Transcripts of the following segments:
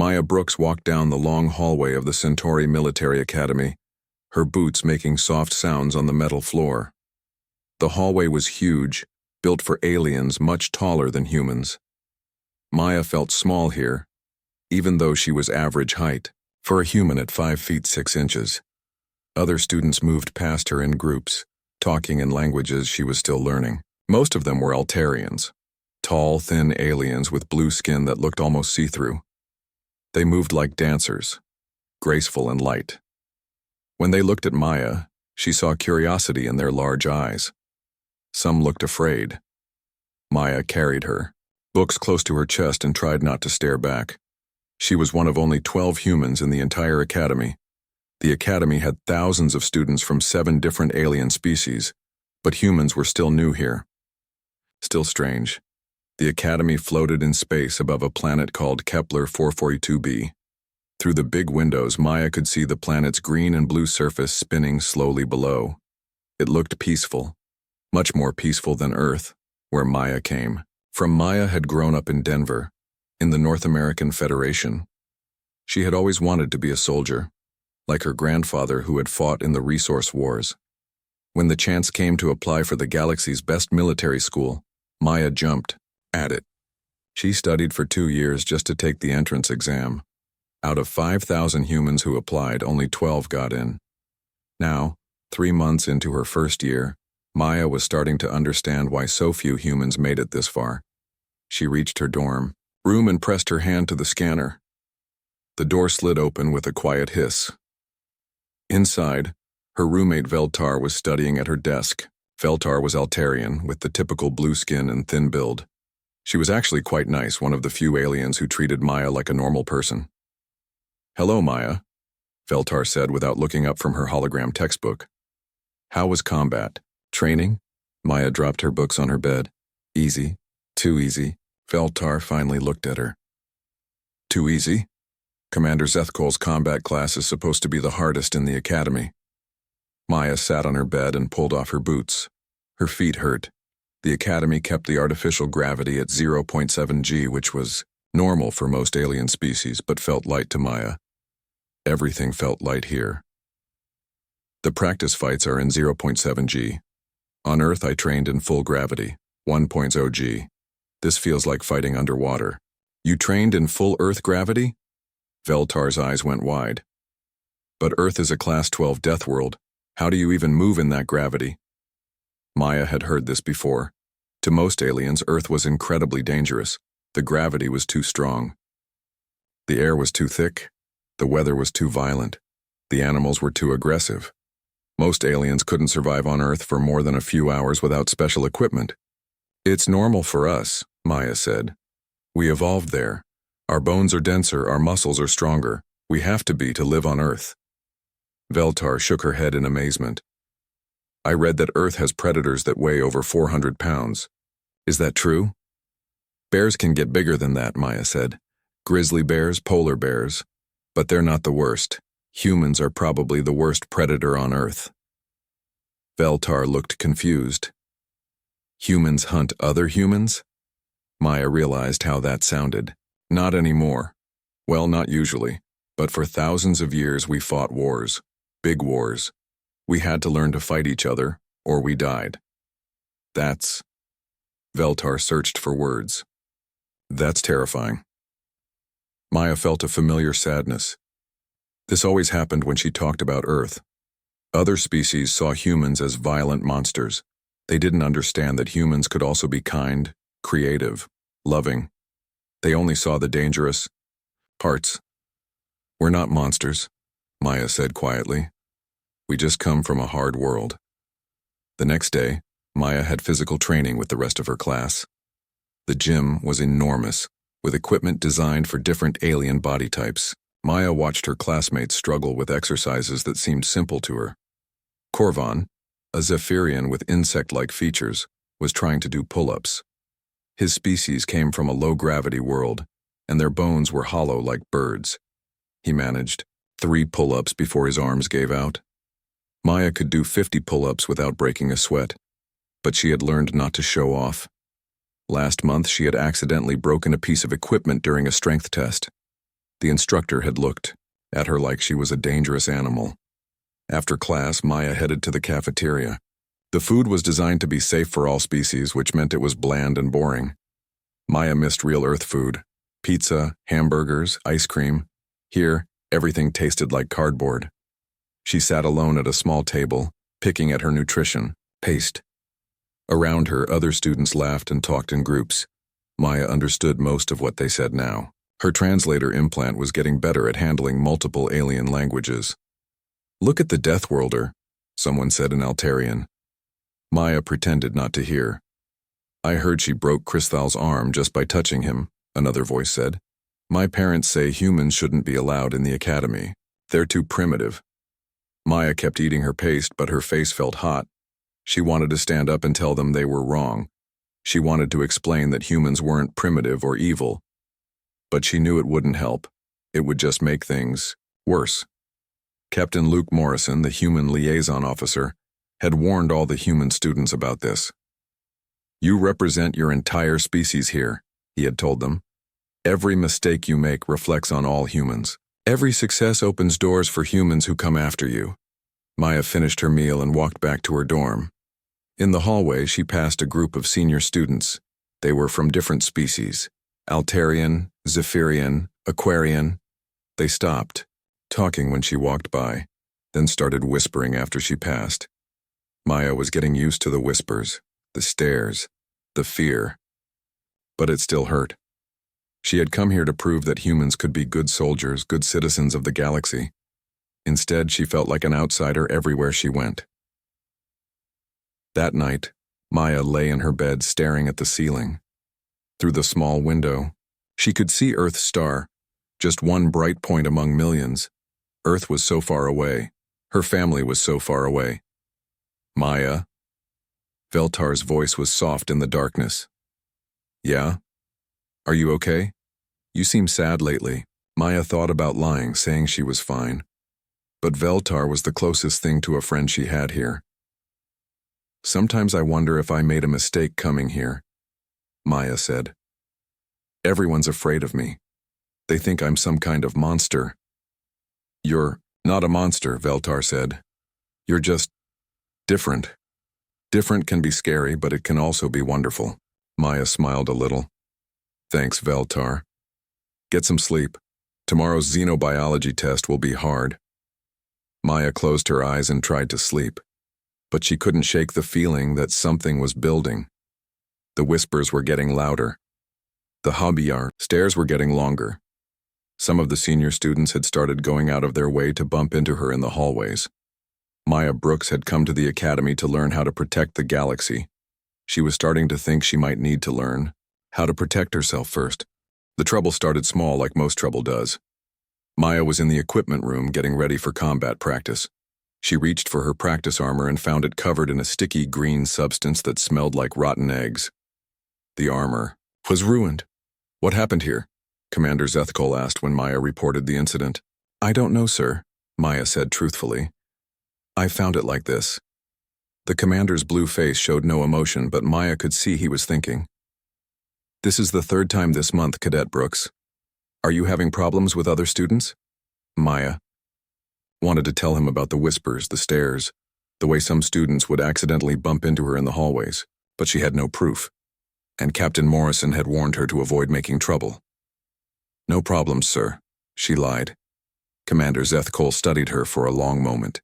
Maya Brooks walked down the long hallway of the Centauri Military Academy, her boots making soft sounds on the metal floor. The hallway was huge, built for aliens much taller than humans. Maya felt small here, even though she was average height, for a human at 5 feet 6 inches. Other students moved past her in groups, talking in languages she was still learning. Most of them were Altarians, tall, thin aliens with blue skin that looked almost see-through. They moved like dancers, graceful and light. When they looked at Maya, she saw curiosity in their large eyes. Some looked afraid. Maya carried her, books close to her chest, and tried not to stare back. She was one of only 12 humans in the entire academy. The academy had thousands of students from 7 different alien species, but humans were still new here. Still strange. The academy floated in space above a planet called Kepler 442b. Through the big windows, Maya could see the planet's green and blue surface spinning slowly below. It looked peaceful, much more peaceful than Earth, where Maya came from. Maya had grown up in Denver, in the North American Federation. She had always wanted to be a soldier, like her grandfather who had fought in the resource wars. When the chance came to apply for the galaxy's best military school, Maya jumped at it. She studied for 2 years just to take the entrance exam. Out of 5,000 humans who applied, only 12 got in. Now, 3 months into her first year, Maya was starting to understand why so few humans made it this far. She reached her dorm room and pressed her hand to the scanner. The door slid open with a quiet hiss. Inside, her roommate Veltar was studying at her desk. Veltar was Altarian, with the typical blue skin and thin build. She was actually quite nice, one of the few aliens who treated Maya like a normal person. "Hello, Maya," Veltar said without looking up from her hologram textbook. "How was combat? Training?" Maya dropped her books on her bed. "Easy. Too easy." Veltar finally looked at her. "Too easy? Commander Zethkol's combat class is supposed to be the hardest in the academy." Maya sat on her bed and pulled off her boots. Her feet hurt. The academy kept the artificial gravity at 0.7 g, which was normal for most alien species, but felt light to Maya. Everything felt light here. "The practice fights are in 0.7 g. On Earth, I trained in full gravity, 1.0 g. This feels like fighting underwater." "You trained in full Earth gravity?" Veltar's eyes went wide. "But Earth is a Class 12 deathworld. How do you even move in that gravity?" Maya had heard this before. To most aliens, Earth was incredibly dangerous. The gravity was too strong. The air was too thick. The weather was too violent. The animals were too aggressive. Most aliens couldn't survive on Earth for more than a few hours without special equipment. "It's normal for us," Maya said. "We evolved there. Our bones are denser, our muscles are stronger. We have to be to live on Earth." Veltar shook her head in amazement. "I read that Earth has predators that weigh over 400 pounds. Is that true?" "Bears can get bigger than that," Maya said. "Grizzly bears, polar bears. But they're not the worst. Humans are probably the worst predator on Earth." Veltar looked confused. "Humans hunt other humans?" Maya realized how that sounded. "Not anymore. Well, not usually. But for thousands of years we fought wars. Big wars. We had to learn to fight each other, or we died." "That's..." Veltar searched for words. "That's terrifying." Maya felt a familiar sadness. This always happened when she talked about Earth. Other species saw humans as violent monsters. They didn't understand that humans could also be kind, creative, loving. They only saw the dangerous parts. "We're not monsters," Maya said quietly. "We just come from a hard world." The next day, Maya had physical training with the rest of her class. The gym was enormous, with equipment designed for different alien body types. Maya watched her classmates struggle with exercises that seemed simple to her. Korvan, a Zephyrian with insect-like features, was trying to do pull-ups. His species came from a low-gravity world, and their bones were hollow like birds. He managed 3 pull-ups before his arms gave out. Maya could do 50 pull-ups without breaking a sweat, but she had learned not to show off. Last month, she had accidentally broken a piece of equipment during a strength test. The instructor had looked at her like she was a dangerous animal. After class, Maya headed to the cafeteria. The food was designed to be safe for all species, which meant it was bland and boring. Maya missed real Earth food. Pizza, hamburgers, ice cream. Here, everything tasted like cardboard. She sat alone at a small table, picking at her nutrition, paste. Around her, other students laughed and talked in groups. Maya understood most of what they said now. Her translator implant was getting better at handling multiple alien languages. "Look at the Deathworlder," someone said in Altarian. Maya pretended not to hear. "I heard she broke Kristhal's arm just by touching him," another voice said. "My parents say humans shouldn't be allowed in the academy. They're too primitive." Maya kept eating her paste, but her face felt hot. She wanted to stand up and tell them they were wrong. She wanted to explain that humans weren't primitive or evil. But she knew it wouldn't help. It would just make things worse. Captain Luke Morrison, the human liaison officer, had warned all the human students about this. "You represent your entire species here," he had told them. "Every mistake you make reflects on all humans. Every success opens doors for humans who come after you." Maya finished her meal and walked back to her dorm. In the hallway, she passed a group of senior students. They were from different species: Altarian, Zephyrian, Aquarian. They stopped, talking when she walked by, then started whispering after she passed. Maya was getting used to the whispers, the stares, the fear. But it still hurt. She had come here to prove that humans could be good soldiers, good citizens of the galaxy. Instead, she felt like an outsider everywhere she went. That night, Maya lay in her bed staring at the ceiling. Through the small window, she could see Earth's star, just one bright point among millions. Earth was so far away. Her family was so far away. "Maya?" Veltar's voice was soft in the darkness. "Yeah? Are you okay? You seem sad lately." Maya thought about lying, saying she was fine. But Veltar was the closest thing to a friend she had here. "Sometimes I wonder if I made a mistake coming here," Maya said. "Everyone's afraid of me. They think I'm some kind of monster." "You're not a monster," Veltar said. "You're just different. Different can be scary, but it can also be wonderful." Maya smiled a little. "Thanks, Veltar. Get some sleep. Tomorrow's xenobiology test will be hard." Maya closed her eyes and tried to sleep, but she couldn't shake the feeling that something was building. The whispers were getting louder. The hobbyar stairs were getting longer. Some of the senior students had started going out of their way to bump into her in the hallways. Maya Brooks had come to the academy to learn how to protect the galaxy. She was starting to think she might need to learn how to protect herself first. The trouble started small, like most trouble does. Maya was in the equipment room getting ready for combat practice. She reached for her practice armor and found it covered in a sticky green substance that smelled like rotten eggs. The armor was ruined. "What happened here?" Commander Zethkol asked when Maya reported the incident. "I don't know, sir," Maya said truthfully. "I found it like this." The commander's blue face showed no emotion, but Maya could see he was thinking. "This is the third time this month, Cadet Brooks. Are you having problems with other students?" Maya wanted to tell him about the whispers, the stares, the way some students would accidentally bump into her in the hallways, but she had no proof. And Captain Morrison had warned her to avoid making trouble. "No problems, sir," she lied. Commander Zethkol studied her for a long moment.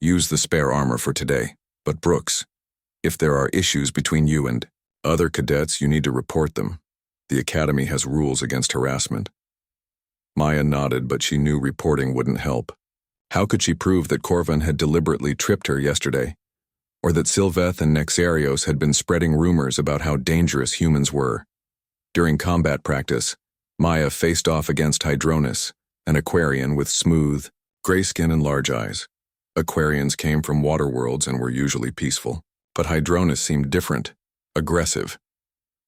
"Use the spare armor for today, but Brooks, if there are issues between you and other cadets, you need to report them. The academy has rules against harassment." Maya nodded, but she knew reporting wouldn't help. How could she prove that Corvin had deliberately tripped her yesterday? Or that Sylveth and Nexarios had been spreading rumors about how dangerous humans were? During combat practice, Maya faced off against Hydronus, an Aquarian with smooth, gray skin and large eyes. Aquarians came from water worlds and were usually peaceful, but Hydronus seemed different, aggressive.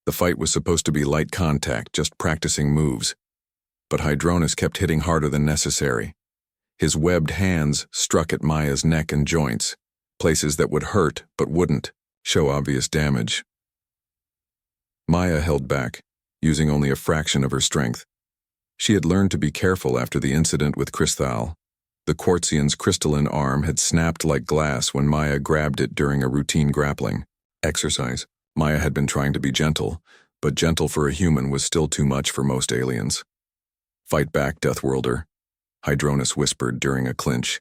The fight was supposed to be light contact, just practicing moves. But Hydronus kept hitting harder than necessary. His webbed hands struck at Maya's neck and joints, places that would hurt but wouldn't show obvious damage. Maya held back, using only a fraction of her strength. She had learned to be careful after the incident with Crystal. The Quartzian's crystalline arm had snapped like glass when Maya grabbed it during a routine grappling exercise. Maya had been trying to be gentle, but gentle for a human was still too much for most aliens. "Fight back, Deathworlder," Hydronus whispered during a clinch.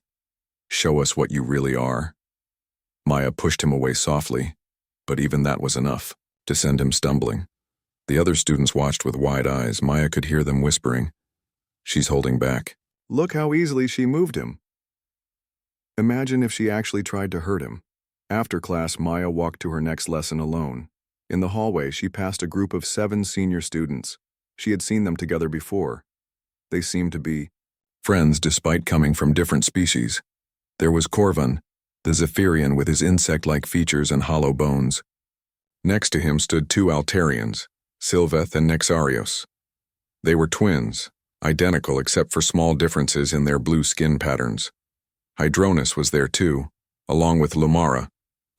"Show us what you really are." Maya pushed him away softly, but even that was enough to send him stumbling. The other students watched with wide eyes. Maya could hear them whispering, "She's holding back. Look how easily she moved him." Imagine if she actually tried to hurt him. After class, Maya walked to her next lesson alone. In the hallway, she passed a group of 7 senior students. She had seen them together before. They seemed to be friends despite coming from different species. There was Corvan, the Zephyrian with his insect-like features and hollow bones. Next to him stood 2 Altarians, Sylveth and Nexarios. They were twins, identical except for small differences in their blue skin patterns. Hydronus was there too, along with Lumara,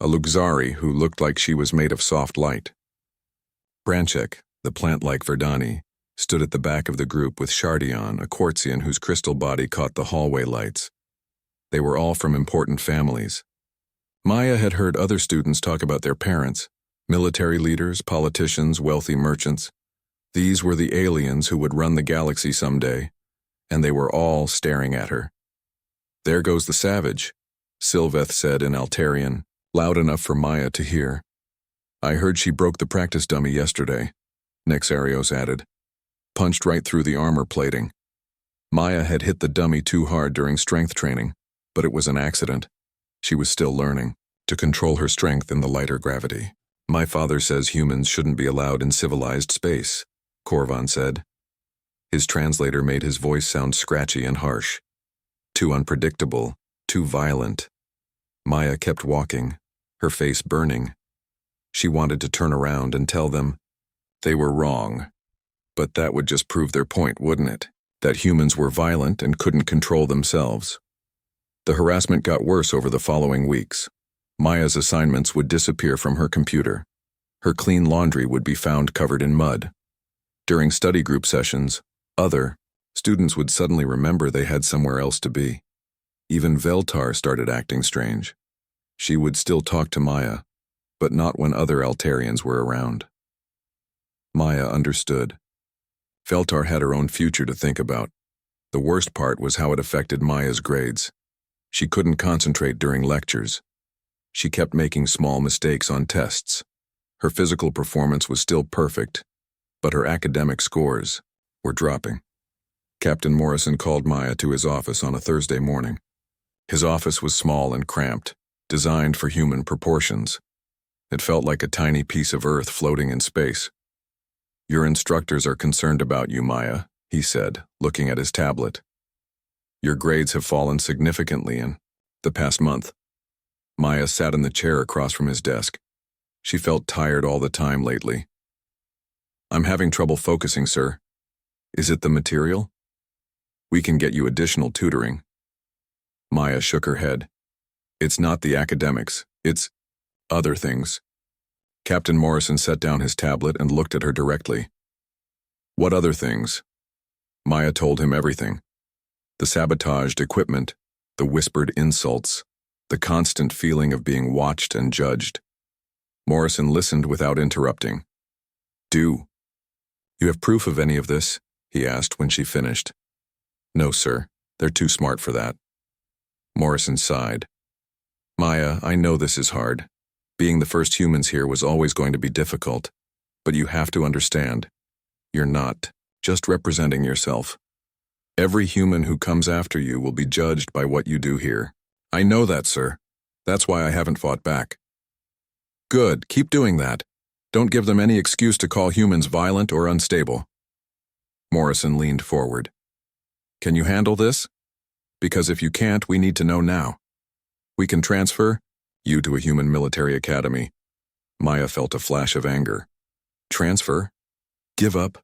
a Luxari who looked like she was made of soft light. Branchek, the plant-like Verdani, stood at the back of the group with Shardion, a Quartzian whose crystal body caught the hallway lights. They were all from important families. Maya had heard other students talk about their parents, military leaders, politicians, wealthy merchants. These were the aliens who would run the galaxy someday, and they were all staring at her. "There goes the savage," Sylveth said in Altarian, loud enough for Maya to hear. "I heard she broke the practice dummy yesterday," Nexarios added. "Punched right through the armor plating." Maya had hit the dummy too hard during strength training, but it was an accident. She was still learning to control her strength in the lighter gravity. "My father says humans shouldn't be allowed in civilized space," Corvan said. His translator made his voice sound scratchy and harsh. Too unpredictable, too violent. Maya kept walking, her face burning. She wanted to turn around and tell them they were wrong. But that would just prove their point, wouldn't it? That humans were violent and couldn't control themselves. The harassment got worse over the following weeks. Maya's assignments would disappear from her computer. Her clean laundry would be found covered in mud. During study group sessions, other students would suddenly remember they had somewhere else to be. Even Veltar started acting strange. She would still talk to Maya, but not when other Altarians were around. Maya understood. Veltar had her own future to think about. The worst part was how it affected Maya's grades. She couldn't concentrate during lectures. She kept making small mistakes on tests. Her physical performance was still perfect, but her academic scores were dropping. Captain Morrison called Maya to his office on a Thursday morning. His office was small and cramped, designed for human proportions. It felt like a tiny piece of Earth floating in space. "Your instructors are concerned about you, Maya," he said, looking at his tablet. "Your grades have fallen significantly in the past month." Maya sat in the chair across from his desk. She felt tired all the time lately. "I'm having trouble focusing, sir. Is it the material? We can get you additional tutoring." Maya shook her head. "It's not the academics, it's other things." Captain Morrison set down his tablet and looked at her directly. "What other things?" Maya told him everything. The sabotaged equipment, the whispered insults, the constant feeling of being watched and judged. Morrison listened without interrupting. "You have proof of any of this?" he asked when she finished. "No, sir. They're too smart for that." Morrison sighed. "Maya, I know this is hard. Being the first humans here was always going to be difficult, but you have to understand. You're not just representing yourself. Every human who comes after you will be judged by what you do here." "I know that, sir. That's why I haven't fought back." "Good, keep doing that. Don't give them any excuse to call humans violent or unstable." Morrison leaned forward. "Can you handle this? Because if you can't, we need to know now. We can transfer you to a human military academy." Maya felt a flash of anger. "Transfer? Give up?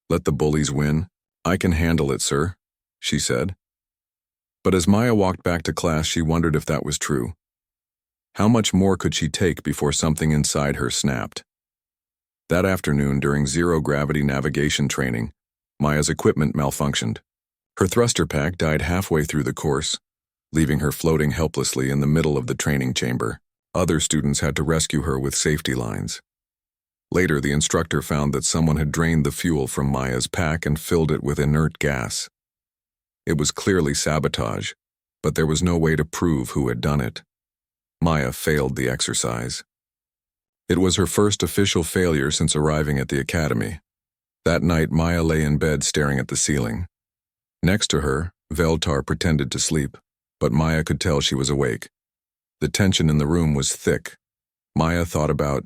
Let the bullies win? I can handle it, sir," she said. But as Maya walked back to class, she wondered if that was true. How much more could she take before something inside her snapped? That afternoon, during zero-gravity navigation training, Maya's equipment malfunctioned. Her thruster pack died halfway through the course, leaving her floating helplessly in the middle of the training chamber. Other students had to rescue her with safety lines. Later, the instructor found that someone had drained the fuel from Maya's pack and filled it with inert gas. It was clearly sabotage, but there was no way to prove who had done it. Maya failed the exercise. It was her first official failure since arriving at the academy. That night, Maya lay in bed staring at the ceiling. Next to her, Veltar pretended to sleep, but Maya could tell she was awake. The tension in the room was thick. Maya thought about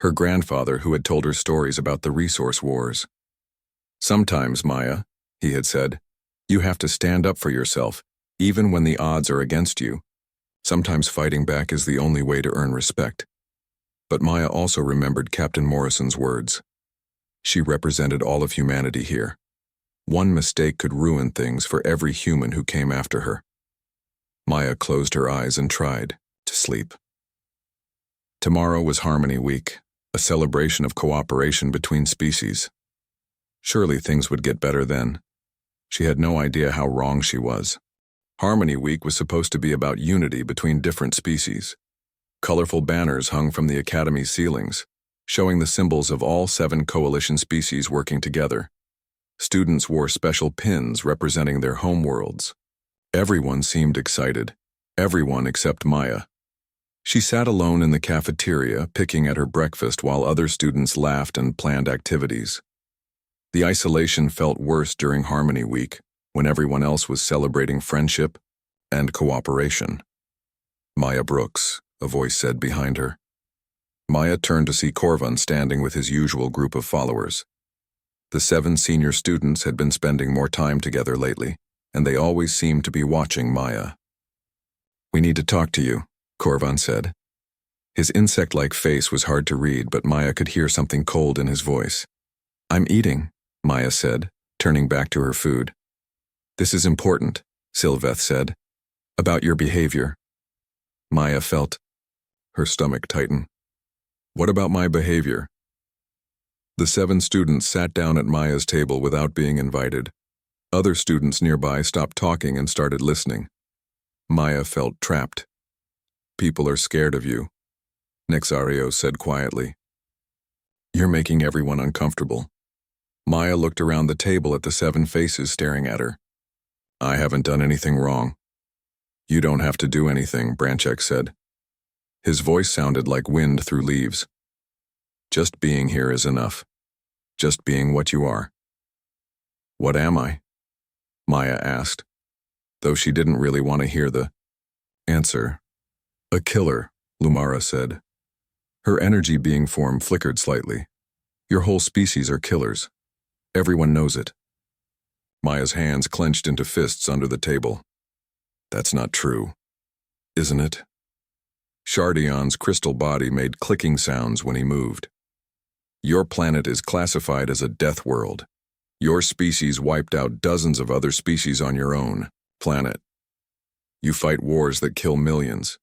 her grandfather who had told her stories about the resource wars. "Sometimes, Maya," he had said, "you have to stand up for yourself, even when the odds are against you. Sometimes fighting back is the only way to earn respect." But Maya also remembered Captain Morrison's words. She represented all of humanity here. One mistake could ruin things for every human who came after her. Maya closed her eyes and tried to sleep. Tomorrow was Harmony Week, a celebration of cooperation between species. Surely things would get better then. She had no idea how wrong she was. Harmony Week was supposed to be about unity between different species. Colorful banners hung from the Academy's ceilings, showing the symbols of all 7 coalition species working together. Students wore special pins representing their homeworlds. Everyone seemed excited. Everyone except Maya. She sat alone in the cafeteria, picking at her breakfast while other students laughed and planned activities. The isolation felt worse during Harmony Week, when everyone else was celebrating friendship and cooperation. "Maya Brooks," a voice said behind her. Maya turned to see Corvin standing with his usual group of followers. The 7 senior students had been spending more time together lately, and they always seemed to be watching Maya. "We need to talk to you," Corvin said. His insect-like face was hard to read, but Maya could hear something cold in his voice. "I'm eating," Maya said, turning back to her food. "This is important," Sylveth said. "About your behavior." Maya felt her stomach tighten. "What about my behavior?" The 7 students sat down at Maya's table without being invited. Other students nearby stopped talking and started listening. Maya felt trapped. "People are scared of you," Nexario said quietly. "You're making everyone uncomfortable." Maya looked around the table at the 7 faces staring at her. "I haven't done anything wrong." "You don't have to do anything," Branchek said. His voice sounded like wind through leaves. "Just being here is enough. Just being what you are." "What am I?" Maya asked, though she didn't really want to hear the answer. "A killer," Lumara said. Her energy being form flickered slightly. "Your whole species are killers. Everyone knows it." Maya's hands clenched into fists under the table. "That's not true, isn't it?" Shardion's crystal body made clicking sounds when he moved. "Your planet is classified as a death world. Your species wiped out dozens of other species on your own planet. You fight wars that kill millions.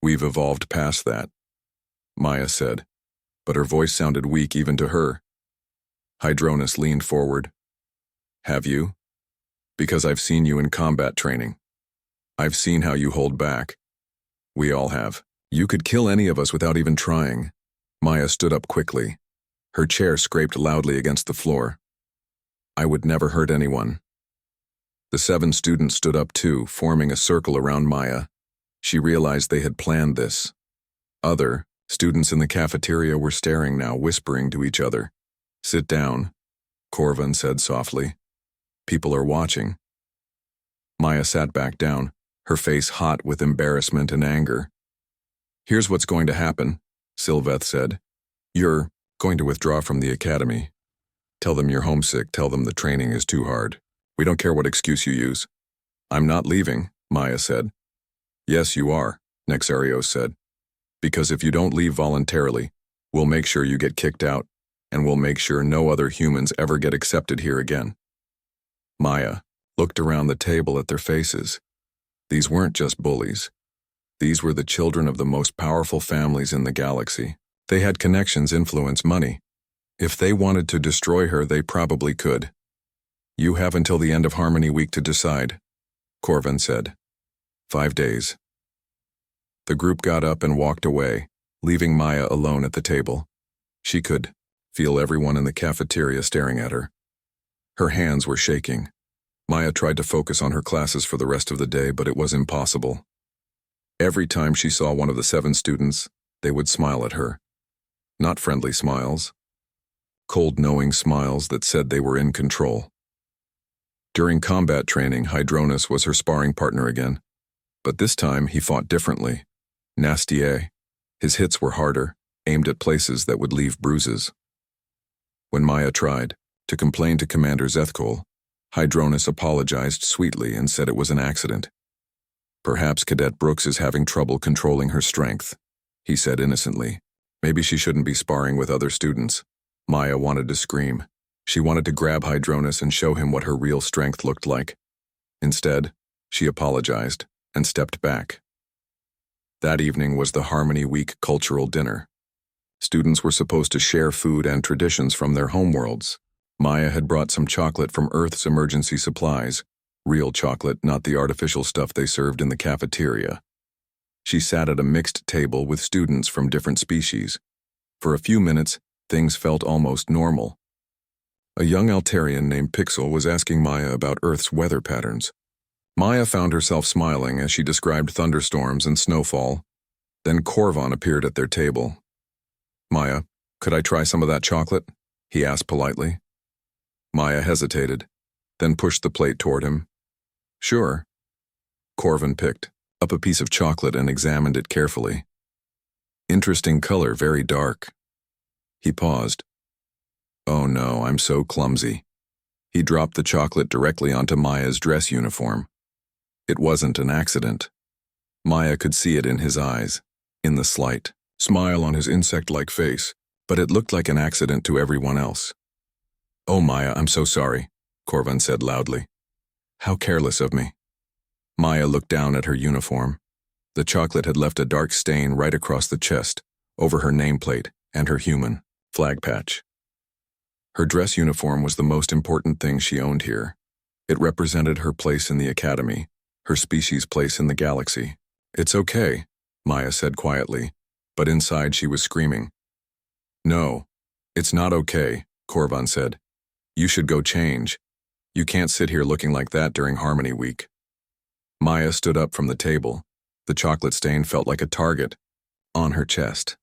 We've evolved past that," Maya said, but her voice sounded weak even to her. Hydronus leaned forward. "Have you? Because I've seen you in combat training. I've seen how you hold back. We all have. You could kill any of us without even trying." Maya stood up quickly. Her chair scraped loudly against the floor. "I would never hurt anyone." The 7 students stood up too, forming a circle around Maya. She realized they had planned this. Other students in the cafeteria were staring now, whispering to each other. "Sit down," Corvin said softly. "People are watching." Maya sat back down, her face hot with embarrassment and anger. "Here's what's going to happen," Sylveth said. "You're going to withdraw from the academy. Tell them you're homesick, tell them the training is too hard. We don't care what excuse you use." "I'm not leaving," Maya said. "Yes, you are," Nexario said. "Because if you don't leave voluntarily, we'll make sure you get kicked out, and we'll make sure no other humans ever get accepted here again." Maya looked around the table at their faces. These weren't just bullies. These were the children of the most powerful families in the galaxy. They had connections, influence, money. If they wanted to destroy her, they probably could. You have until the end of Harmony Week to decide, Corvin said. 5 days. The group got up and walked away, leaving Maya alone at the table. She could feel everyone in the cafeteria staring at her. Her hands were shaking. Maya tried to focus on her classes for the rest of the day, but it was impossible. Every time she saw one of the 7 students, they would smile at her. Not friendly smiles. Cold, knowing smiles that said they were in control. During combat training, Hydronus was her sparring partner again. But this time, he fought differently. Nastier. His hits were harder, aimed at places that would leave bruises. When Maya tried to complain to Commander Zethkol, Hydronus apologized sweetly and said it was an accident. Perhaps Cadet Brooks is having trouble controlling her strength, he said innocently. Maybe she shouldn't be sparring with other students. Maya wanted to scream. She wanted to grab Hydronus and show him what her real strength looked like. Instead, she apologized and stepped back. That evening was the Harmony Week cultural dinner. Students were supposed to share food and traditions from their homeworlds. Maya had brought some chocolate from Earth's emergency supplies. Real chocolate, not the artificial stuff they served in the cafeteria. She sat at a mixed table with students from different species. For a few minutes, things felt almost normal. A young Altarian named Pixel was asking Maya about Earth's weather patterns. Maya found herself smiling as she described thunderstorms and snowfall. Then Corvin appeared at their table. Maya, could I try some of that chocolate? He asked politely. Maya hesitated, then pushed the plate toward him. Sure. Corvin picked up a piece of chocolate and examined it carefully. Interesting color, very dark. He paused. Oh no, I'm so clumsy. He dropped the chocolate directly onto Maya's dress uniform. It wasn't an accident. Maya could see it in his eyes, in the slight smile on his insect-like face, but it looked like an accident to everyone else. Oh Maya, I'm so sorry, Corvin said loudly. How careless of me. Maya looked down at her uniform. The chocolate had left a dark stain right across the chest, over her nameplate and her human flag patch. Her dress uniform was the most important thing she owned here. It represented her place in the academy, her species' place in the galaxy. It's okay, Maya said quietly, but inside she was screaming. No, it's not okay, Corvin said. You should go change. You can't sit here looking like that during Harmony Week. Maya stood up from the table. The chocolate stain felt like a target on her chest.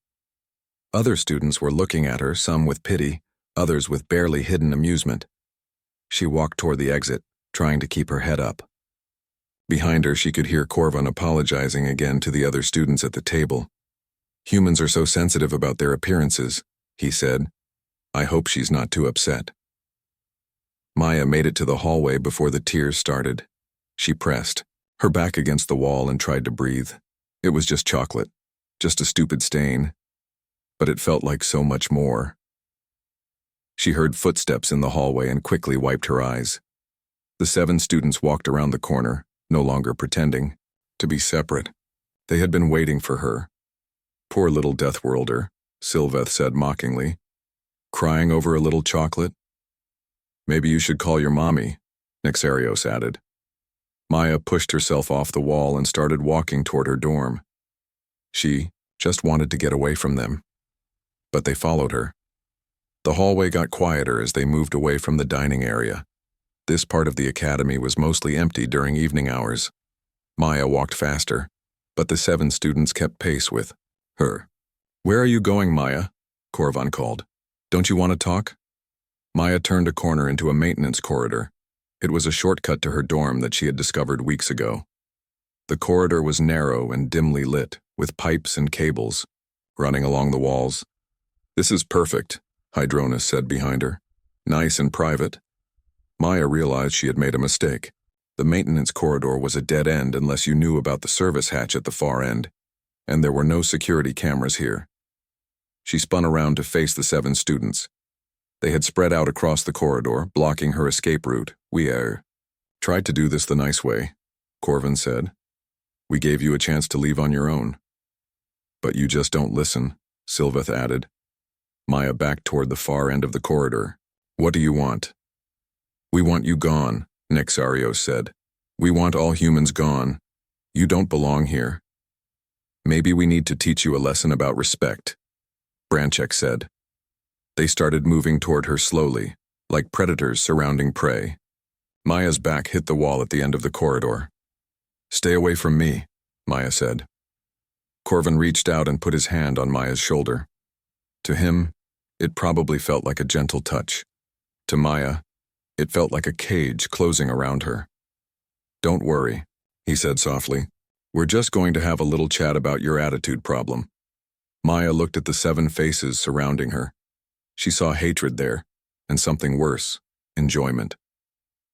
Other students were looking at her, some with pity, others with barely hidden amusement. She walked toward the exit, trying to keep her head up. Behind her, she could hear Corvin apologizing again to the other students at the table. Humans are so sensitive about their appearances, he said. I hope she's not too upset. Maya made it to the hallway before the tears started. She pressed her back against the wall and tried to breathe. It was just chocolate, just a stupid stain. But it felt like so much more. She heard footsteps in the hallway and quickly wiped her eyes. The 7 students walked around the corner, no longer pretending to be separate. They had been waiting for her. Poor little Deathworlder, Sylveth said mockingly. Crying over a little chocolate? Maybe you should call your mommy, Nexarios added. Maya pushed herself off the wall and started walking toward her dorm. She just wanted to get away from them. But they followed her. The hallway got quieter as they moved away from the dining area. This part of the academy was mostly empty during evening hours. Maya walked faster, but the 7 students kept pace with her. Where are you going, Maya? Corvin called. Don't you want to talk? Maya turned a corner into a maintenance corridor. It was a shortcut to her dorm that she had discovered weeks ago. The corridor was narrow and dimly lit, with pipes and cables running along the walls. This is perfect, Hydronus said behind her. Nice and private. Maya realized she had made a mistake. The maintenance corridor was a dead end unless you knew about the service hatch at the far end, and there were no security cameras here. She spun around to face the 7 students. They had spread out across the corridor, blocking her escape route. We tried to do this the nice way, Corvin said. We gave you a chance to leave on your own. But you just don't listen, Sylveth added. Maya backed toward the far end of the corridor. What do you want? "We want you gone," Nexarios said. "We want all humans gone. You don't belong here." "Maybe we need to teach you a lesson about respect," Branchek said. They started moving toward her slowly, like predators surrounding prey. Maya's back hit the wall at the end of the corridor. "Stay away from me," Maya said. Corvin reached out and put his hand on Maya's shoulder. To him, it probably felt like a gentle touch. To Maya, it felt like a cage closing around her. "Don't worry," he said softly. "We're just going to have a little chat about your attitude problem." Maya looked at the 7 faces surrounding her. She saw hatred there, and something worse, enjoyment.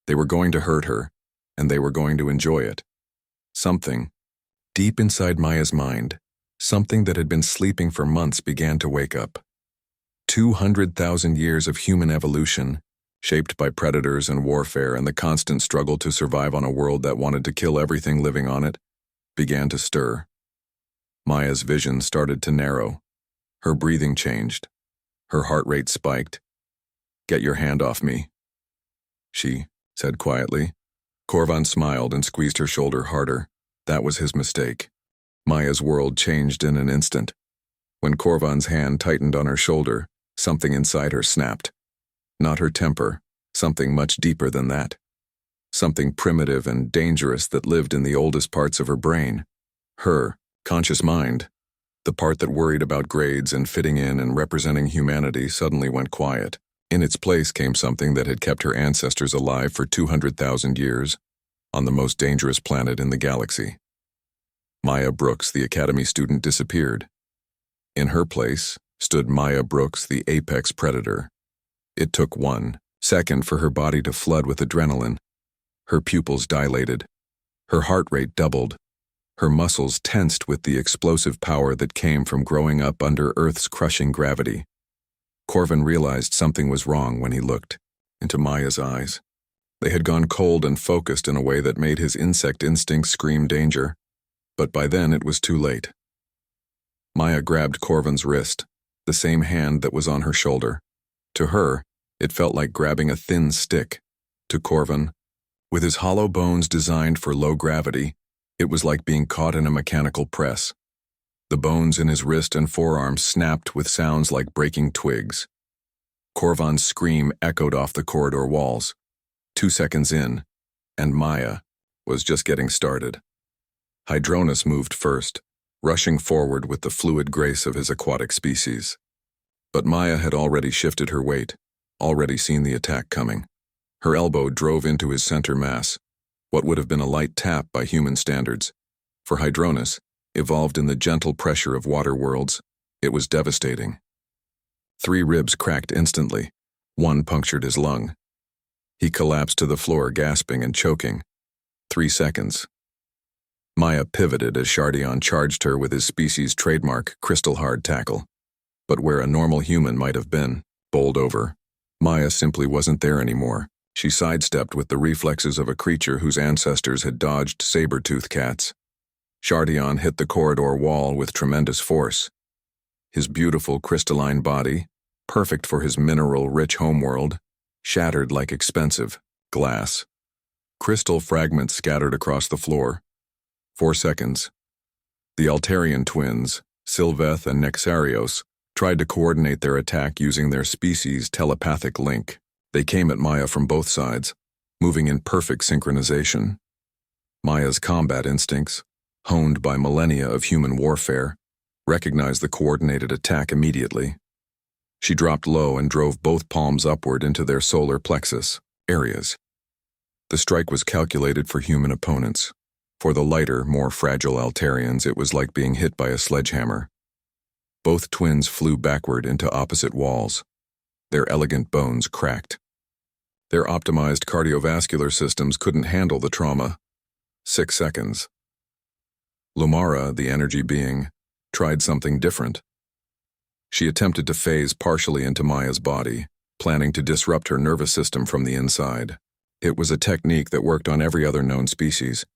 They were going to hurt her, and they were going to enjoy it. Something, deep inside Maya's mind, something that had been sleeping for months began to wake up. 200,000 years of human evolution, shaped by predators and warfare and the constant struggle to survive on a world that wanted to kill everything living on it, began to stir. Maya's vision started to narrow. Her breathing changed. Her heart rate spiked. "Get your hand off me," she said quietly. Corvan smiled and squeezed her shoulder harder. That was his mistake. Maya's world changed in an instant. When Corvan's hand tightened on her shoulder, something inside her snapped. Not her temper, something much deeper than that. Something primitive and dangerous that lived in the oldest parts of her brain. Her conscious mind, the part that worried about grades and fitting in and representing humanity, suddenly went quiet. In its place came something that had kept her ancestors alive for 200,000 years, on the most dangerous planet in the galaxy. Maya Brooks, the Academy student, disappeared. In her place stood Maya Brooks, the apex predator. It took 1 second for her body to flood with adrenaline. Her pupils dilated. Her heart rate doubled. Her muscles tensed with the explosive power that came from growing up under Earth's crushing gravity. Corvin realized something was wrong when he looked into Maya's eyes. They had gone cold and focused in a way that made his insect instincts scream danger, but by then it was too late. Maya grabbed Corvin's wrist, the same hand that was on her shoulder. To her, it felt like grabbing a thin stick. To Corvin, with his hollow bones designed for low gravity, it was like being caught in a mechanical press. The bones in his wrist and forearm snapped with sounds like breaking twigs. Corvan's scream echoed off the corridor walls. 2 seconds in, and Maya was just getting started. Hydronus moved first, rushing forward with the fluid grace of his aquatic species. But Maya had already shifted her weight, already seen the attack coming. Her elbow drove into his center mass, what would have been a light tap by human standards. For Hydronus, evolved in the gentle pressure of water worlds, it was devastating. 3 ribs cracked instantly. 1 punctured his lung. He collapsed to the floor, gasping and choking. 3 seconds. Maya pivoted as Shardion charged her with his species' trademark crystal-hard tackle. But where a normal human might have been, bowled over, Maya simply wasn't there anymore. She sidestepped with the reflexes of a creature whose ancestors had dodged saber-tooth cats. Shardion hit the corridor wall with tremendous force. His beautiful crystalline body, perfect for his mineral-rich homeworld, shattered like expensive glass. Crystal fragments scattered across the floor. 4 seconds. The Altarian twins, Sylveth and Nexarios, tried to coordinate their attack using their species' telepathic link. They came at Maya from both sides, moving in perfect synchronization. Maya's combat instincts, honed by millennia of human warfare, recognized the coordinated attack immediately. She dropped low and drove both palms upward into their solar plexus areas. The strike was calculated for human opponents. For the lighter, more fragile Altarians, it was like being hit by a sledgehammer. Both twins flew backward into opposite walls. Their elegant bones cracked. Their optimized cardiovascular systems couldn't handle the trauma. 6 seconds. Lumara, the energy being, tried something different. She attempted to phase partially into Maya's body, planning to disrupt her nervous system from the inside. It was a technique that worked on every other known species.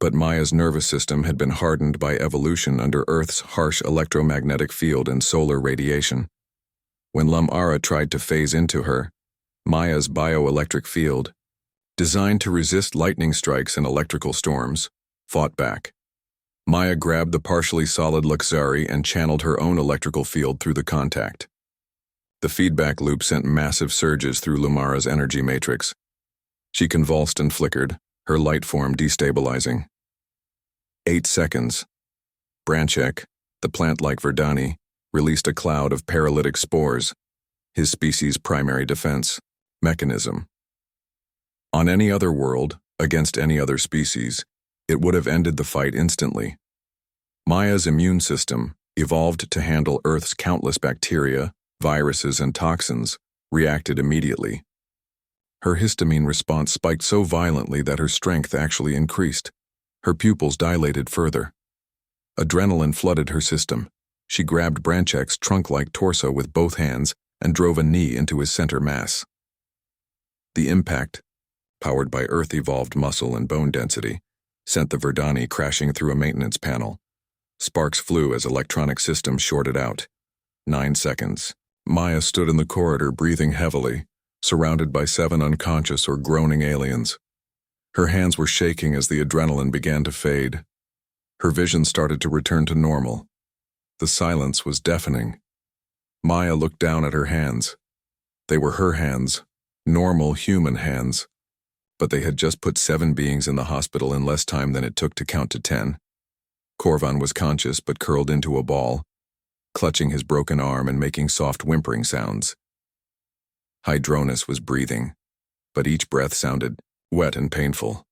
But Maya's nervous system had been hardened by evolution under Earth's harsh electromagnetic field and solar radiation. When Lumara tried to phase into her, Maya's bioelectric field, designed to resist lightning strikes and electrical storms, fought back. Maya grabbed the partially solid Luxari and channeled her own electrical field through the contact. The feedback loop sent massive surges through Lumara's energy matrix. She convulsed and flickered, her light form destabilizing. 8 seconds. Branchek, the plant-like Verdani, released a cloud of paralytic spores, his species' primary defense mechanism. On any other world, against any other species, it would have ended the fight instantly. Maya's immune system, evolved to handle Earth's countless bacteria, viruses, and toxins, reacted immediately. Her histamine response spiked so violently that her strength actually increased. Her pupils dilated further. Adrenaline flooded her system. She grabbed Branchek's trunk-like torso with both hands and drove a knee into his center mass. The impact, powered by Earth-evolved muscle and bone density, sent the Verdani crashing through a maintenance panel. Sparks flew as electronic systems shorted out. 9 seconds. Maya stood in the corridor breathing heavily, surrounded by 7 unconscious or groaning aliens. Her hands were shaking as the adrenaline began to fade. Her vision started to return to normal. The silence was deafening. Maya looked down at her hands. They were her hands, normal human hands. But they had just put 7 beings in the hospital in less time than it took to count to 10. Korvan was conscious but curled into a ball, clutching his broken arm and making soft whimpering sounds. Hydronus was breathing, but each breath sounded wet and painful.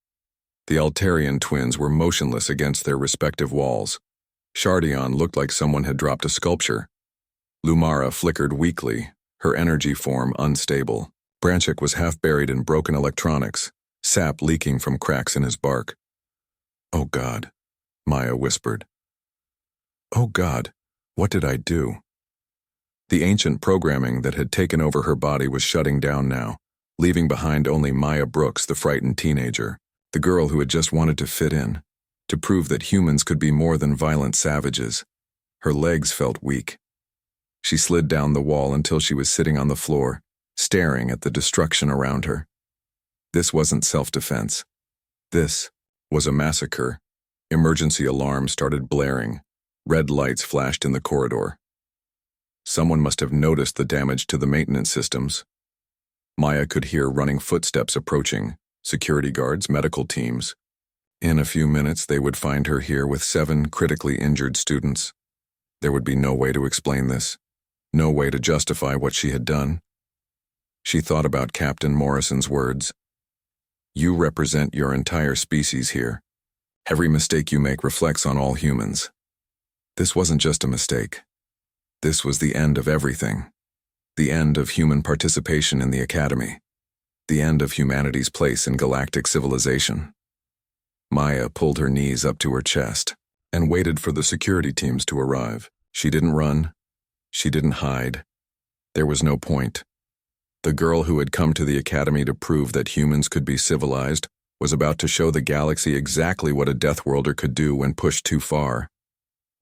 The Altarian twins were motionless against their respective walls. Shardion looked like someone had dropped a sculpture. Lumara flickered weakly, her energy form unstable. Branchek was half buried in broken electronics, sap leaking from cracks in his bark. "Oh God," Maya whispered. "Oh God, what did I do?" The ancient programming that had taken over her body was shutting down now, leaving behind only Maya Brooks, the frightened teenager, the girl who had just wanted to fit in, to prove that humans could be more than violent savages. Her legs felt weak. She slid down the wall until she was sitting on the floor, staring at the destruction around her. This wasn't self-defense. This was a massacre. Emergency alarms started blaring. Red lights flashed in the corridor. Someone must have noticed the damage to the maintenance systems. Maya could hear running footsteps approaching, security guards, medical teams. In a few minutes, they would find her here with 7 critically injured students. There would be no way to explain this, no way to justify what she had done. She thought about Captain Morrison's words. "You represent your entire species here. Every mistake you make reflects on all humans." This wasn't just a mistake. This was the end of everything. The end of human participation in the Academy. The end of humanity's place in galactic civilization. Maya pulled her knees up to her chest and waited for the security teams to arrive. She didn't run. She didn't hide. There was no point. The girl who had come to the Academy to prove that humans could be civilized was about to show the galaxy exactly what a Deathworlder could do when pushed too far.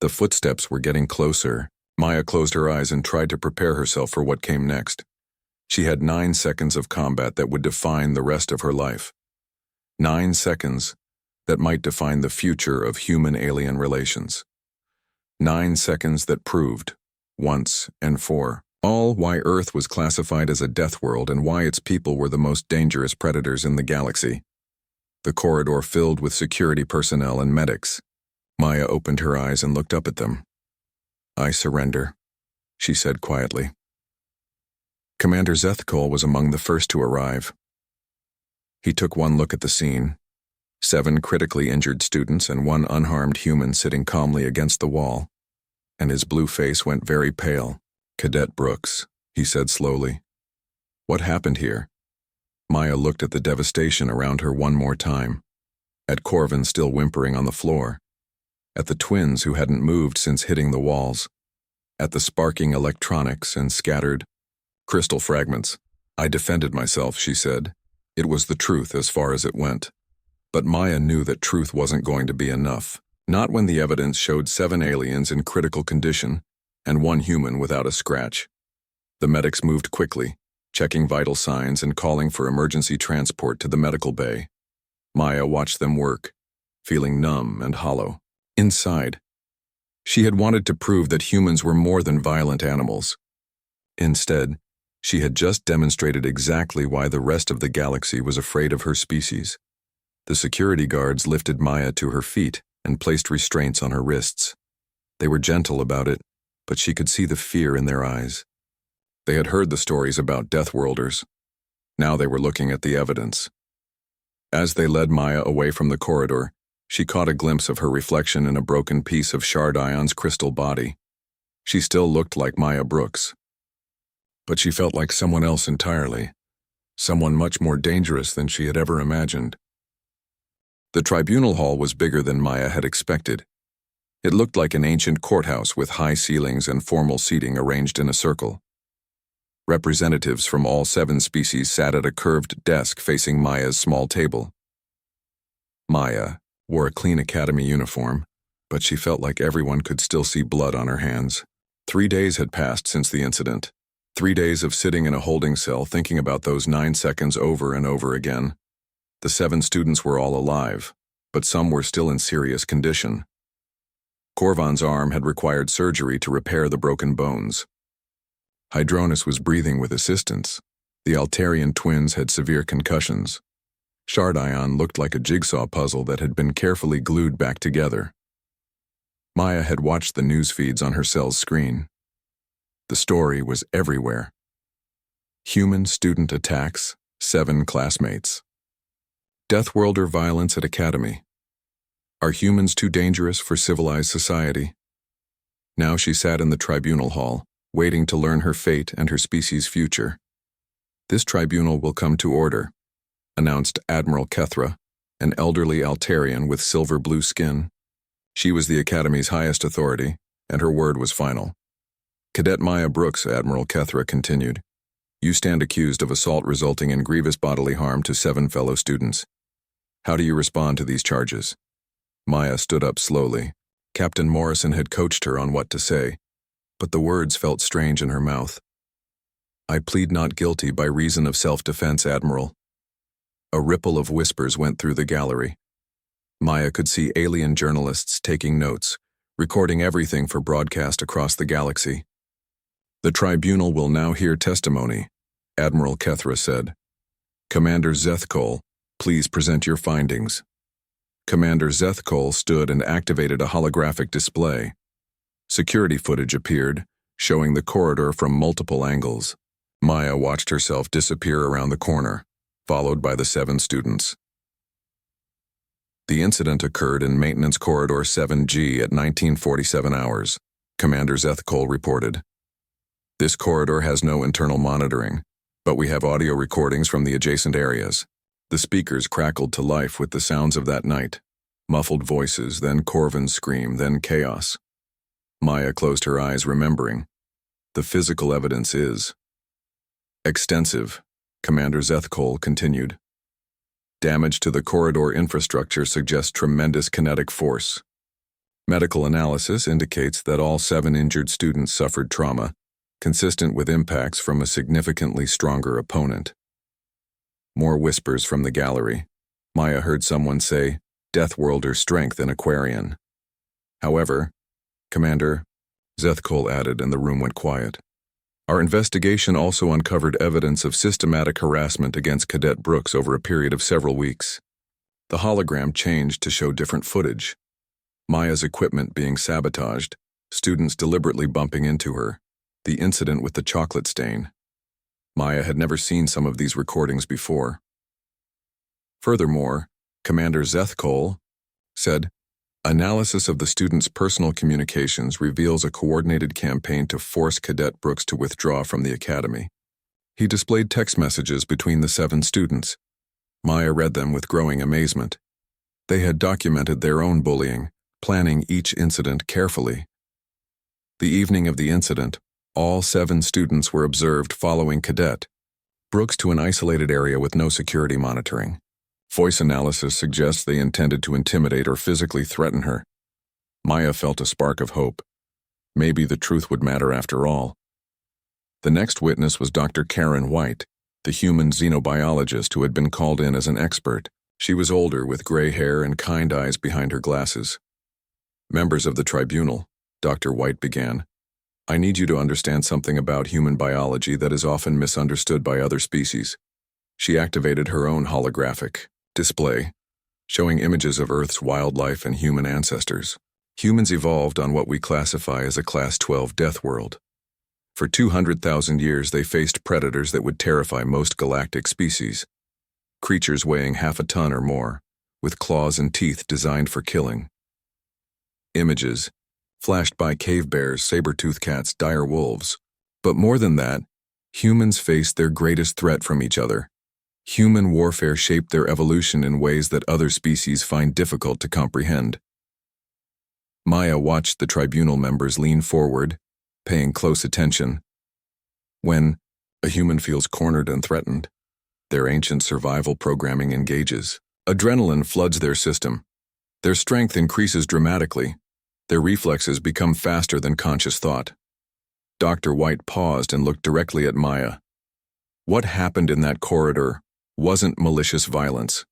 The footsteps were getting closer. Maya closed her eyes and tried to prepare herself for what came next. She had 9 seconds of combat that would define the rest of her life. 9 seconds that might define the future of human-alien relations. 9 seconds that proved, once and for all, why Earth was classified as a death world and why its people were the most dangerous predators in the galaxy. The corridor filled with security personnel and medics. Maya opened her eyes and looked up at them. "I surrender," she said quietly. Commander Zethkol was among the first to arrive. He took one look at the scene. 7 critically injured students and 1 unharmed human sitting calmly against the wall. And his blue face went very pale. "Cadet Brooks," he said slowly. "What happened here?" Maya looked at the devastation around her one more time. At Corvin still whimpering on the floor. At the twins who hadn't moved since hitting the walls. At the sparking electronics and scattered crystal fragments. "I defended myself," she said. It was the truth as far as it went. But Maya knew that truth wasn't going to be enough. Not when the evidence showed 7 aliens in critical condition and 1 human without a scratch. The medics moved quickly. checking vital signs and calling for emergency transport to the medical bay. Maya watched them work, feeling numb and hollow. Inside, she had wanted to prove that humans were more than violent animals. Instead, she had just demonstrated exactly why the rest of the galaxy was afraid of her species. The security guards lifted Maya to her feet and placed restraints on her wrists. They were gentle about it, but she could see the fear in their eyes. They had heard the stories about deathworlders. Now they were looking at the evidence. As they led Maya away from the corridor, she caught a glimpse of her reflection in a broken piece of Shard Ion's crystal body. She still looked like Maya Brooks. But she felt like someone else entirely, someone much more dangerous than she had ever imagined. The tribunal hall was bigger than Maya had expected. It looked like an ancient courthouse with high ceilings and formal seating arranged in a circle. Representatives from all 7 species sat at a curved desk facing Maya's small table. Maya wore a clean academy uniform, but she felt like everyone could still see blood on her hands. 3 days had passed since the incident. 3 days of sitting in a holding cell thinking about those 9 seconds over and over again. The 7 students were all alive, but some were still in serious condition. Corvan's arm had required surgery to repair the broken bones. Hydronus was breathing with assistance. The Altarian twins had severe concussions. Shard Ion looked like a jigsaw puzzle that had been carefully glued back together. Maya had watched the news feeds on her cell's screen. The story was everywhere. Human student attacks, 7 classmates. Deathworlder violence at academy. Are humans too dangerous for civilized society? Now she sat in the tribunal hall, waiting to learn her fate and her species' future. This tribunal will come to order, announced Admiral Kethra, an elderly Altarian with silver-blue skin. She was the Academy's highest authority, and her word was final. Cadet Maya Brooks, Admiral Kethra continued, you stand accused of assault resulting in grievous bodily harm to 7 fellow students. How do you respond to these charges? Maya stood up slowly. Captain Morrison had coached her on what to say, but the words felt strange in her mouth. I plead not guilty by reason of self-defense, Admiral. A ripple of whispers went through the gallery. Maya could see alien journalists taking notes, recording everything for broadcast across the galaxy. The tribunal will now hear testimony, Admiral Kethra said. Commander Zethkol, please present your findings. Commander Zethkol stood and activated a holographic display. Security footage appeared, showing the corridor from multiple angles. Maya watched herself disappear around the corner, followed by the 7 students. The incident occurred in Maintenance Corridor 7G at 1947 hours, Commander Zethkol reported. This corridor has no internal monitoring, but we have audio recordings from the adjacent areas. The speakers crackled to life with the sounds of that night. Muffled voices, then Corvin's scream, then chaos. Maya closed her eyes, remembering. The physical evidence is extensive, Commander Zethkol continued. Damage to the corridor infrastructure suggests tremendous kinetic force. Medical analysis indicates that all 7 injured students suffered trauma, consistent with impacts from a significantly stronger opponent. More whispers from the gallery. Maya heard someone say, Deathworlder strength in Aquarian. However, Commander, Zethkol added, and the room went quiet. Our investigation also uncovered evidence of systematic harassment against Cadet Brooks over a period of several weeks. The hologram changed to show different footage. Maya's equipment being sabotaged, students deliberately bumping into her, the incident with the chocolate stain. Maya had never seen some of these recordings before. Furthermore, Commander Zethkol said, analysis of the students' personal communications reveals a coordinated campaign to force Cadet Brooks to withdraw from the academy. He displayed text messages between the 7 students. Maya read them with growing amazement. They had documented their own bullying, planning each incident carefully. The evening of the incident, all 7 students were observed following Cadet Brooks to an isolated area with no security monitoring. Voice analysis suggests they intended to intimidate or physically threaten her. Maya felt a spark of hope. Maybe the truth would matter after all. The next witness was Dr. Karen White, the human xenobiologist who had been called in as an expert. She was older, with gray hair and kind eyes behind her glasses. "Members of the tribunal," Dr. White began, "I need you to understand something about human biology that is often misunderstood by other species." She activated her own holographic display, showing images of Earth's wildlife and human ancestors. Humans evolved on what we classify as a Class 12 death world. For 200,000 years, they faced predators that would terrify most galactic species. Creatures weighing half a ton or more, with claws and teeth designed for killing. Images flashed by cave bears, saber-toothed cats, dire wolves. But more than that, humans faced their greatest threat from each other. Human warfare shaped their evolution in ways that other species find difficult to comprehend. Maya watched the tribunal members lean forward, paying close attention. When a human feels cornered and threatened, their ancient survival programming engages. Adrenaline floods their system. Their strength increases dramatically. Their reflexes become faster than conscious thought. Dr. White paused and looked directly at Maya. What happened in that corridor wasn't malicious violence.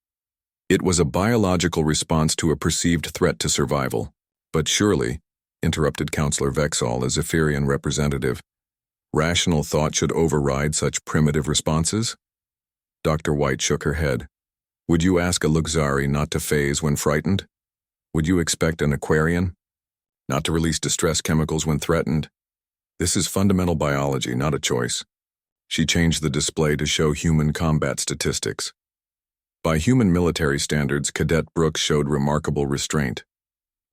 It was a biological response to a perceived threat to survival. But surely, interrupted Counselor Vexall as Ephirian representative, rational thought should override such primitive responses? Dr. White shook her head. Would you ask a Luxari not to phase when frightened? Would you expect an Aquarian not to release distress chemicals when threatened? This is fundamental biology, not a choice. She changed the display to show human combat statistics. By human military standards, Cadet Brooks showed remarkable restraint.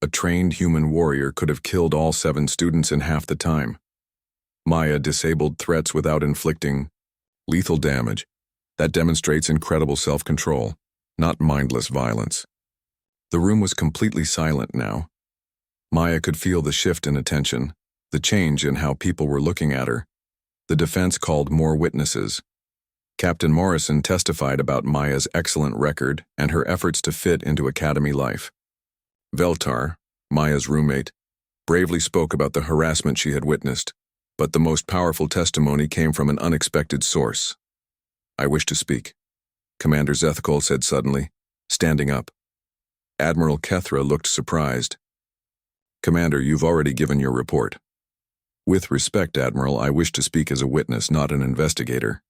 A trained human warrior could have killed all 7 students in half the time. Maya disabled threats without inflicting lethal damage. That demonstrates incredible self-control, not mindless violence. The room was completely silent now. Maya could feel the shift in attention, the change in how people were looking at her. The defense called more witnesses. Captain Morrison testified about Maya's excellent record and her efforts to fit into academy life. Veltar, Maya's roommate, bravely spoke about the harassment she had witnessed, but the most powerful testimony came from an unexpected source. "I wish to speak," Commander Zethkol said suddenly, standing up. Admiral Kethra looked surprised. "Commander, you've already given your report." "With respect, Admiral, I wish to speak as a witness, not an investigator."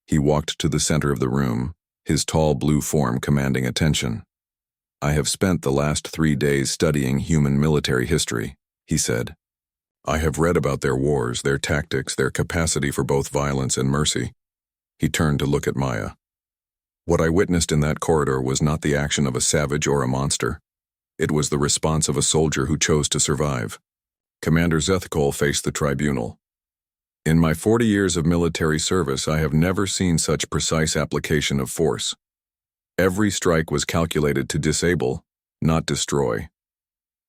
He walked to the center of the room, his tall blue form commanding attention. "I have spent the last 3 days studying human military history," he said. "I have read about their wars, their tactics, their capacity for both violence and mercy." He turned to look at Maya. "What I witnessed in that corridor was not the action of a savage or a monster. It was the response of a soldier who chose to survive." Commander Zethkol faced the tribunal. "In my 40 years of military service, I have never seen such precise application of force. Every strike was calculated to disable, not destroy.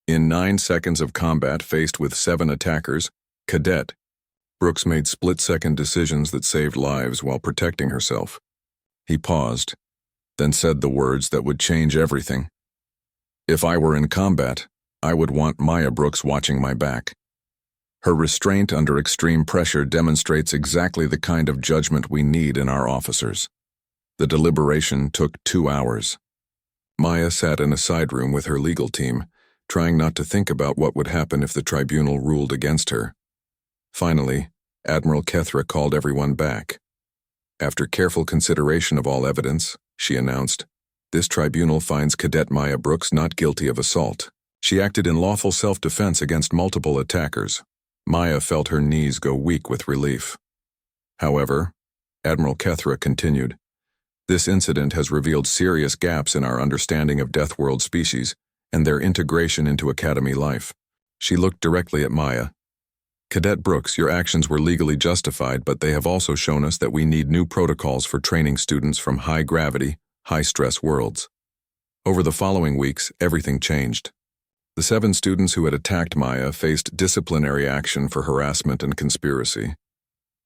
In 9 seconds of combat faced with 7 attackers, Cadet Brooks made split-second decisions that saved lives while protecting herself." He paused, then said the words that would change everything. "If I were in combat, I would want Maya Brooks watching my back." Her restraint under extreme pressure demonstrates exactly the kind of judgment we need in our officers. The deliberation took 2 hours. Maya sat in a side room with her legal team, trying not to think about what would happen if the tribunal ruled against her. Finally, Admiral Kethra called everyone back. "After careful consideration of all evidence," she announced, "this tribunal finds Cadet Maya Brooks not guilty of assault. She acted in lawful self-defense against multiple attackers." Maya felt her knees go weak with relief. "However," Admiral Kethra continued, "this incident has revealed serious gaps in our understanding of Deathworld species and their integration into Academy life." She looked directly at Maya. "Cadet Brooks, your actions were legally justified, but they have also shown us that we need new protocols for training students from high-gravity, high-stress worlds." Over the following weeks, everything changed. The 7 students who had attacked Maya faced disciplinary action for harassment and conspiracy.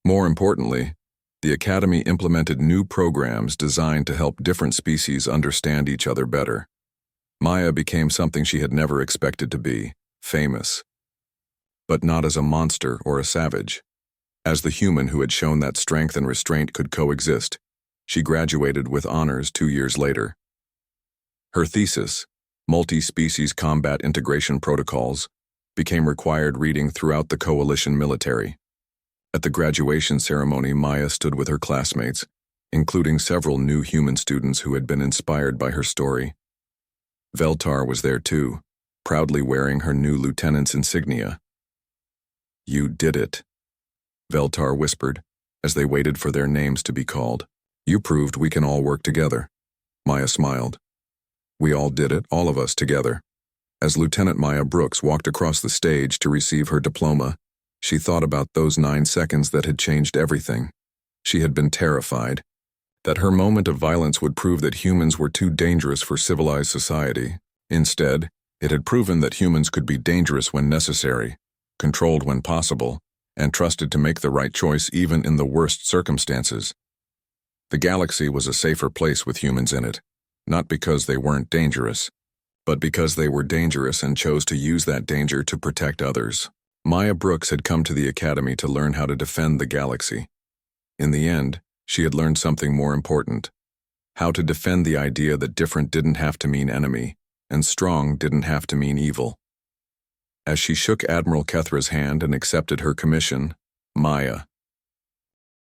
More importantly, the Academy implemented new programs designed to help different species understand each other better. Maya became something she had never expected to be, famous. But not as a monster or a savage. As the human who had shown that strength and restraint could coexist, she graduated with honors 2 years later. Her thesis, Multi-Species Combat Integration Protocols, became required reading throughout the coalition military. At the graduation ceremony, Maya stood with her classmates, including several new human students who had been inspired by her story. Veltar was there too, proudly wearing her new lieutenant's insignia. "You did it," Veltar whispered, as they waited for their names to be called. "You proved we can all work together." Maya smiled. "We all did it, all of us together." As Lieutenant Maya Brooks walked across the stage to receive her diploma, she thought about those 9 seconds that had changed everything. She had been terrified that her moment of violence would prove that humans were too dangerous for civilized society. Instead, it had proven that humans could be dangerous when necessary, controlled when possible, and trusted to make the right choice even in the worst circumstances. The galaxy was a safer place with humans in it, not because they weren't dangerous, but because they were dangerous and chose to use that danger to protect others. Maya Brooks had come to the academy to learn how to defend the galaxy. In the end, she had learned something more important: how to defend the idea that different didn't have to mean enemy, and strong didn't have to mean evil. As she shook Admiral Kethra's hand and accepted her commission, Maya,